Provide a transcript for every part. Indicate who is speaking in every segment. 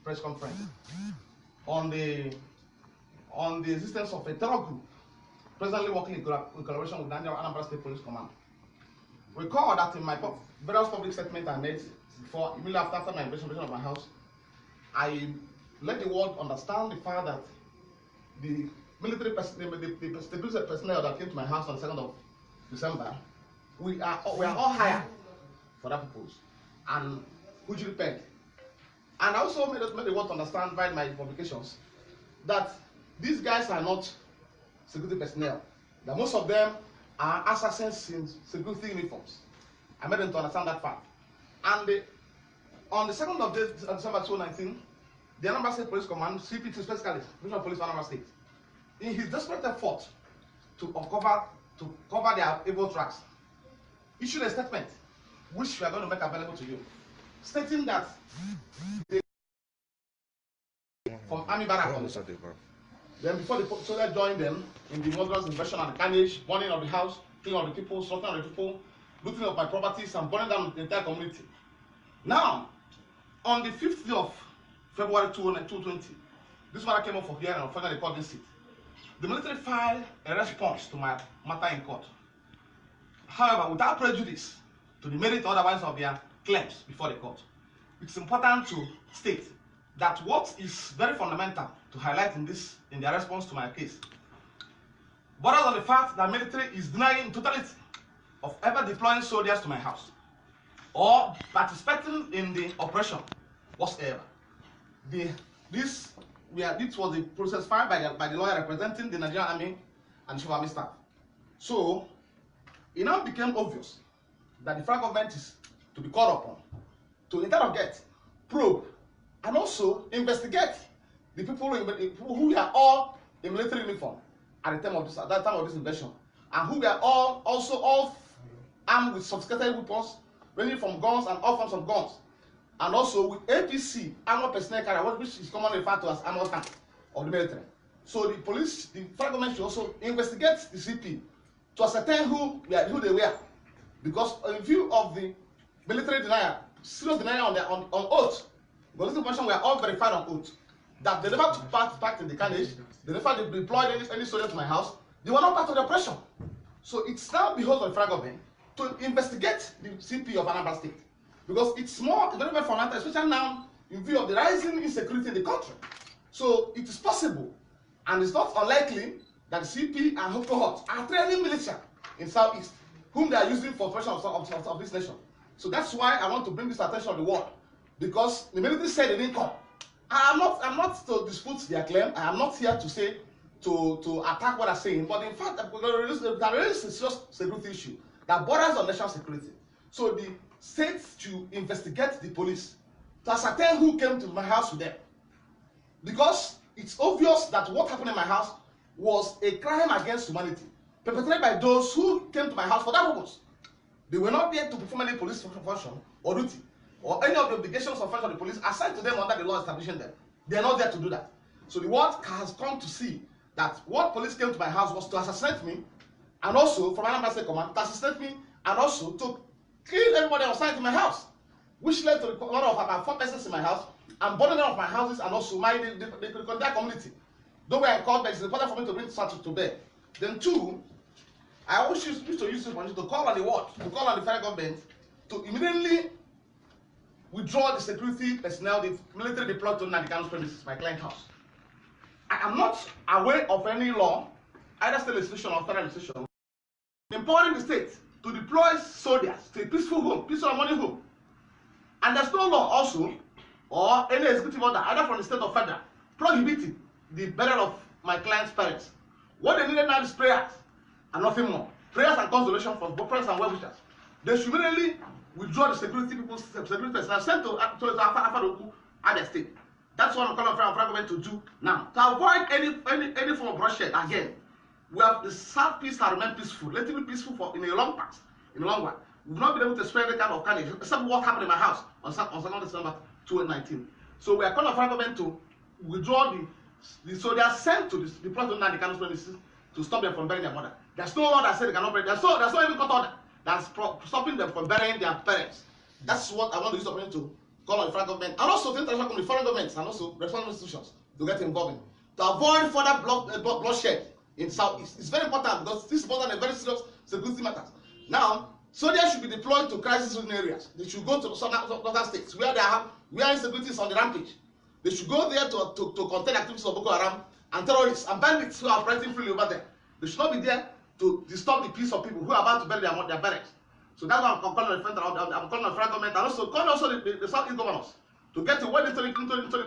Speaker 1: press conference on the existence of a terror group presently working in collaboration with Anambra State Police Command. Recall that in my various public statements I made before, immediately after my investigation of my house, I let the world understand the fact that the military personnel that came to my house on the 2nd of December, we are all hired for that purpose and hugely paid. And I also made the world understand by my publications that these guys are not security personnel, that most of them are assassins in security uniforms. I made them to understand that fact. And on the 2nd of December 2019, the Anambra State Police Command, CP2 specifically, Regional Police of Anambra State, in his desperate effort to cover their evil tracks, issued a statement which we are going to make available to you, stating that they from Army Barr. Then before the soldiers joined them in the murderous invasion and the carnage, burning of the house, killing of the people, slaughtering of the people, looting of my properties and burning down the entire community. Now, on the 5th of February 2020, this matter came up for hearing on final recording seat. The military filed a response to my matter in court. However, without prejudice to the merit or otherwise of their claims before the court, it's important to state that what is very fundamental to highlight in their response to my case borders on the fact that military is denying in totality of ever deploying soldiers to my house or participating in the operation whatsoever. This was a process filed by the lawyer representing the Nigerian Army and Chief Army Staff. So it now became obvious that the federal government is to be called upon to interrogate, probe, and also investigate the people who were all in military uniform at that time of this invasion, and who were all armed with sophisticated weapons, ranging from guns and all forms of guns, and also with APC, armored personnel carrier, which is commonly referred to as armored tank of the military. So the federal government should also investigate the CP to ascertain who they were, because in view of the military denial, serious denial on oath, because this information were all verified on oath, that they never took part in the carnage, they never deployed any soldiers to my house, they were not part of the operation. So it's now beholden on the federal government to investigate the CP of Anambra State, because it's very fundamental, especially now in view of the rising insecurity in the country. So it is possible, and it's not unlikely, that the CP and cohorts are training militia in Southeast, whom they are using for operation of this nation. So that's why I want to bring this attention of the world, because the military said they didn't come. I'm not to dispute their claim. I am not here to say to attack what they're saying, but in fact there is a serious security issue that borders on national security. So the state to investigate the police to ascertain who came to my house with them, because it's obvious that what happened in my house was a crime against humanity perpetrated by those who came to my house for that purpose. They were not there to perform any police function or duty or any of the obligations of function of the police assigned to them under the law establishing them. They are not there to do that. So the world has come to see that what police came to my house was to assassinate me, and also from Anambra State Command to assassinate me, and also to kill everybody outside in my house, which led to a lot of about 4 persons in my house and burning of my houses and also the entire community. Though we are called, but it's important for me to bring such to bear. Then 2, I always used to use this opportunity to call on the world, to call on the federal government to immediately withdraw the security personnel, the military deployed to Nnamdi premises, my client house. I am not aware of any law, either state legislation or federal legislation, empowering the state to deploy soldiers to a peaceful home, peaceful and money home. And there's no law also, or any executive order, either from the state or federal, prohibiting the burial of my client's parents. What they needed now is prayers and nothing more. Prayers and consolation from both friends and well-wishers. They should immediately withdraw the security personnel sent to Afadoku at the state. That's what I'm calling for our government to do now. To avoid any form of bloodshed again, we have the South peace has remained peaceful, relatively peaceful in a long past, in a long while. We've not been able to spread any kind of carnage, except what happened in my house on 2nd December 2019. So we are calling for our government to withdraw the soldiers sent to the deployed to Nnamdi premises to stop them from burying their mother. There's no law that says they cannot bury. There's no even court order that's stopping them from burying their parents. That's what I want to use the opportunity to call on the federal government, and also the international community, foreign governments, and also responsible institutions to get involved in, to avoid further bloodshed in Southeast. It's very important because this is more than a very serious security matter. Now, soldiers should be deployed to crisis-ridden areas. They should go to southern states where insecurity is on the rampage. They should go there to contain activities of Boko Haram and terrorists and bandits who are operating freely over there. They should not be there to disturb the peace of people who are about to bury their parents. So that's why I'm calling on the federal government and also calling the Southeast governors to get well into the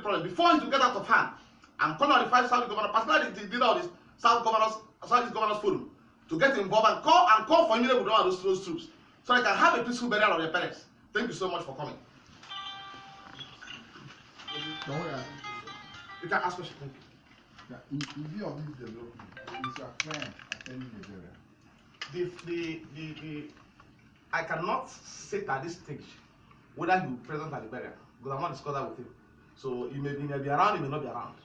Speaker 1: problem before it will get out of hand. I'm calling on the 5 Southeast governors, particularly the leader of the Southeast Governors Forum, to get involved and call for immediate withdrawal of those troops so they can have a peaceful burial of their parents. Thank you so much for coming. You can ask questions. Thank you.
Speaker 2: In view of this development, is your friend attending the burial?
Speaker 1: I cannot say at this stage whether he will be present at the burial because I'm not discussing that with him. So he may be around, he may not be around.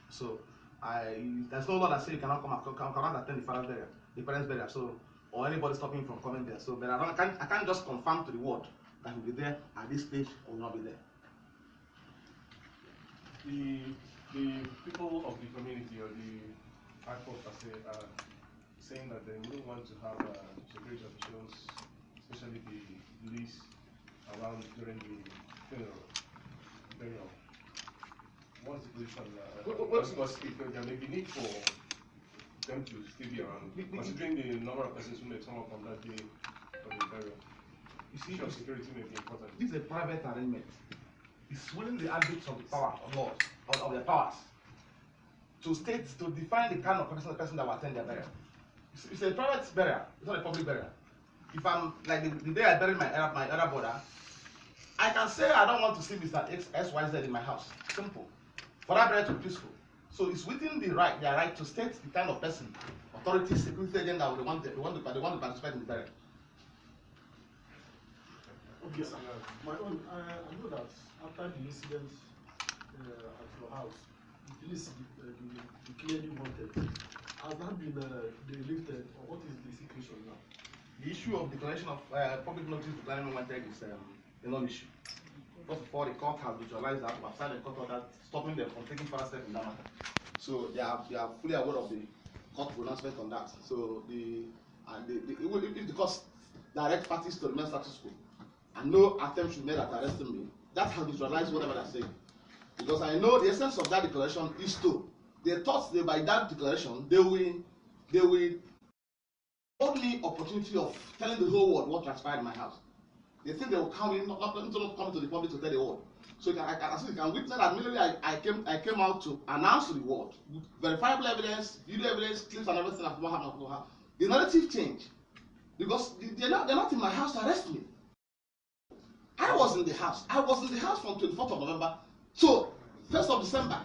Speaker 1: So there's no law that says you cannot attend the father's burial, the parents' burial. So or anybody stopping him from coming there. So but I can't just confirm to the word that he'll be there at this stage or will not be there.
Speaker 3: The people of the community or the IPOP are saying that they wouldn't want to have security officials, especially the police, around during the burial. What's the position? Because there may be need for them to still be around, considering the number of persons who may come up on that day of the burial. You see, security may be important.
Speaker 1: This is a private arrangement. It's within the ambit of the power of laws, of their powers, to define the kind of person that will attend their burial. It's a private burial, it's not a public burial. If I'm like the day I buried my elder brother, I can say I don't want to see Mr. XYZ in my house. Simple. For that burial to be peaceful. So it's within their right to state the kind of person, authority, security agent that they want to participate in the burial.
Speaker 4: Okay, sir. My own, I know that after the incident at your house, the police clearly wanted. Has that been lifted, or what is the situation now?
Speaker 1: The issue of declaration of public notice declaring wanted is a non-issue. First of all, the court has visualized that, we have signed a court order stopping them from taking further steps in that matter. So they are fully aware of the court pronouncement on that. So if the court direct parties to remain status quo, and no attempt should be made at arresting me, that has visualized whatever they're saying. Because I know the essence of that declaration is they thought that by that declaration they will hold me opportunity of telling the whole world what transpired in my house. They think they will come in, not come to the public to tell the world. So you can witness that immediately I came out to announce to the world, with verifiable evidence, video evidence, clips and everything of what happened. The narrative changed because they're not in my house to arrest me. I was in the house. I was in the house from 24th of November to 1st of December.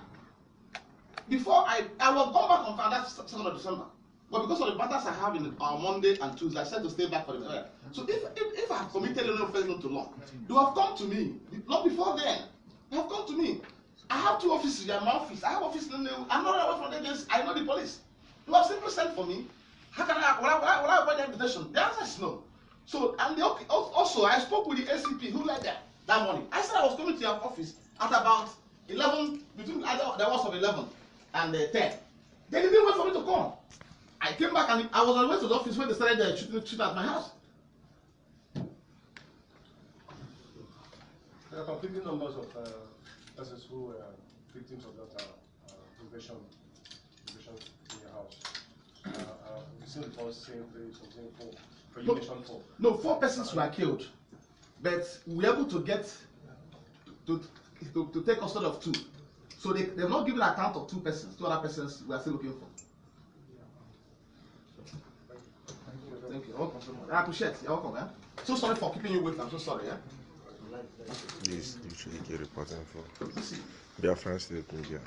Speaker 1: Before I was gone back on that 2nd of December. But because of the matters I have on Monday and Tuesday, I said to stay back for the burial. So if I have committed any offense not too long, they have come to me. Not before then. They have come to me. I have 2 offices in my office. I have offices in I'm not away from the agency. I know the police. You have simply sent for me. How can will I avoid the invitation? The answer is no. So, and also, I spoke with the ACP who led that morning. I said I was coming to your office at about 11, between the hours of 11 and 10. They didn't wait for me to come. I came back and I was on the way to the office when they started shooting at my house.
Speaker 3: There are conflicting numbers of persons who were victims of that invasion in your house. You see reports saying 3, something 4. You mentioned 4.
Speaker 1: No, 4 persons were killed, but we were able to get to take custody of 2. So they've not given account of 2 persons. 2 other persons we are still looking for. Thank you. Welcome so much. I appreciate it. You're welcome, man. So sorry for keeping you waiting. I'm so sorry, yeah?
Speaker 5: Please, you should get reporting for Biafland media.